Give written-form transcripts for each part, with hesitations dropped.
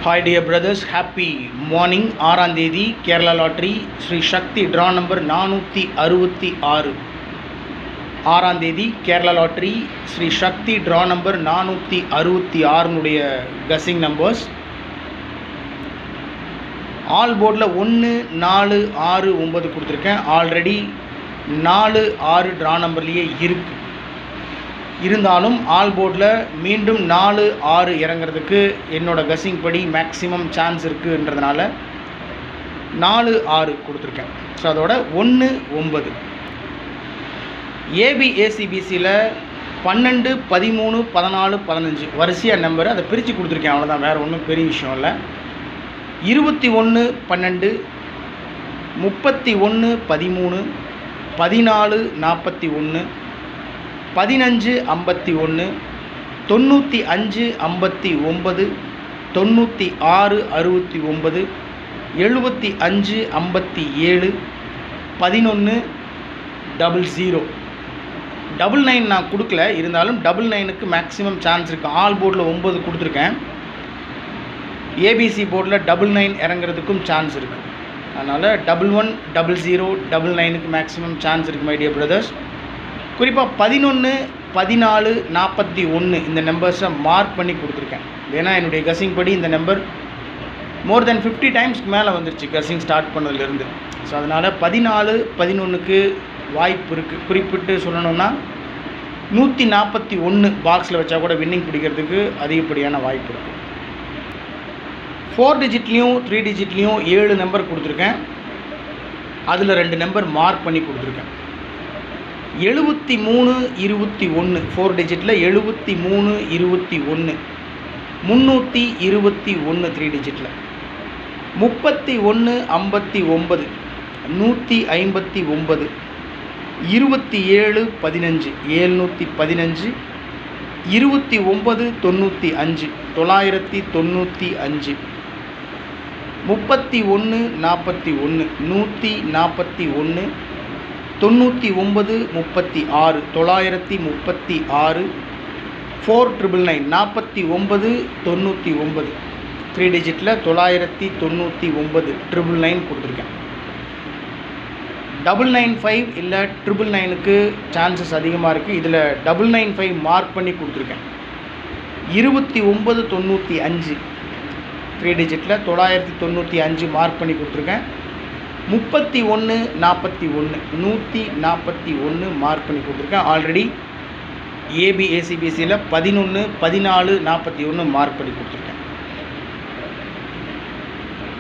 Hi dear brothers, happy morning. 6ஆம் தேதி Kerala lottery Sri சக்தி draw number 466. 6ஆம் தேதி கேரளா லாட்ரி ஸ்ரீ சக்தி ட்ரா நம்பர் 466 கசிங் நம்பர்ஸ். ஆல் போர்டில் 1 4 6 9 கொடுத்துருக்கேன். ஆல்ரெடி 4 6 ட்ரா நம்பர்லேயே இருக்குது. இருந்தாலும் ஆல் போர்டில் மீண்டும் 4 6 இறங்கிறதுக்கு என்னோடய கசிங் படி மேக்ஸிமம் சான்ஸ் இருக்குன்றதுனால 4 6 கொடுத்துருக்கேன். ஸோ அதோட 1 9 ஏபிஏசிபிசியில் 12 13 14 15 வரிசையாக நம்பர் அதை பிரித்து கொடுத்துருக்கேன். அவ்வளோதான், வேறு ஒன்றும் பெரிய விஷயம் இல்லை. 21 12 31 13 14 41 15 51 95 59 96 69 75 57 11 00. 99 நான் கொடுக்கல, இருந்தாலும் 99க்கு மேக்ஸிமம் சான்ஸ் இருக்குது. ஆல் போர்டில் 9 கொடுத்துருக்கேன். ஏபிசி போர்டில் 99 இறங்குறதுக்கும் சான்ஸ் இருக்குது. அதனால் 11 00 99க்கு மேக்ஸிமம் சான்ஸ் இருக்குது மை டியர் பிரதர்ஸ். குறிப்பாக 11 14 41 இந்த நம்பர்ஸை மார்க் பண்ணி கொடுத்துருக்கேன். ஏன்னா என்னுடைய கசிங் படி இந்த நம்பர் மோர் தென் 50 டைம்ஸ்க்கு மேலே வந்துருச்சு கசிங் ஸ்டார்ட் பண்ணதுலேருந்து. ஸோ அதனால் 14 11க்கு வாய்ப்பு இருக்குது. குறிப்பிட்டு சொல்லணுன்னா 141 பாக்ஸில் வச்சா கூட வின்னிங் பிடிக்கிறதுக்கு அதிகப்படியான வாய்ப்பு இருக்குது. 4 டிஜிட்லேயும் 3 டிஜிட்லேயும் 7 நம்பர் கொடுத்துருக்கேன். அதில் 2 நம்பர் மார்க் பண்ணி கொடுத்துருக்கேன். 73 21 4 டிஜிட்டில் 73 21 321 3 டிஜிட்டில் 31 59 159 27 15 715 29 95 995 31 41 141 99 36 936 4999 49 3 டிஜிட்டில் 999 999 கொடுத்துருக்கேன். 995 இல்லை 999க்கு சான்சஸ் அதிகமாக இருக்குது. இதில் 995 மார்க் பண்ணி கொடுத்துருக்கேன். 29 95 3 டிஜிட்டில் 995 மார்க் பண்ணி கொடுத்துருக்கேன். 31 41 141 மார்க் பண்ணி கொடுத்துருக்கேன். ஆல்ரெடி ஏபிஏசிபிசியில் 11 14 41 மார்க் பண்ணி கொடுத்துருக்கேன்.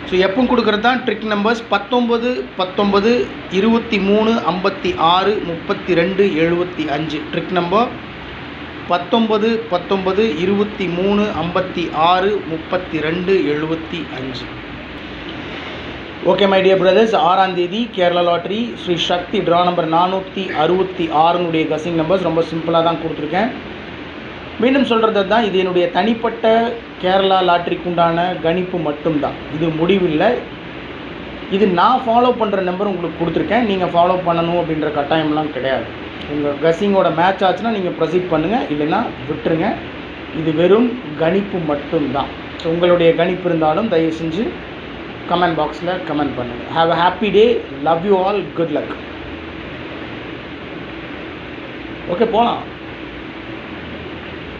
ஸோ எப்போ கொடுக்குறது தான் trick numbers. 19 19 23 56 32 75 trick number 19 19 23 56 32 75. Okay my dear brothers, 6ஆம் தேதி கேரளா லாட்ரி ஸ்ரீ சக்தி ட்ரா நம்பர் 466 கசிங் நம்பர்ஸ் ரொம்ப சிம்பிளாக தான் கொடுத்துருக்கேன். மீண்டும் சொல்கிறது தான், இது என்னுடைய தனிப்பட்ட கேரளா லாட்ரிக்கு உண்டான கணிப்பு மட்டும்தான். இது முடிவில்லை. இது நான் ஃபாலோ பண்ணுற நம்பர் உங்களுக்கு கொடுத்துருக்கேன். நீங்கள் ஃபாலோ பண்ணணும் அப்படின்ற கட்டாயம்லாம் கிடையாது. உங்கள் கசிங்கோட மேட்ச் ஆச்சுன்னா நீங்கள் ப்ரொசீட் பண்ணுங்கள், இல்லைன்னா விட்டுருங்க. இது வெறும் கணிப்பு மட்டும்தான். ஸோ உங்களுடைய கணிப்பு இருந்தாலும் தயவு செஞ்சு கமெண்ட் பாக்ஸில் கமெண்ட் பண்ணுங்கள். Have a happy day. Love you all. Good luck. Okay, போகலாம்.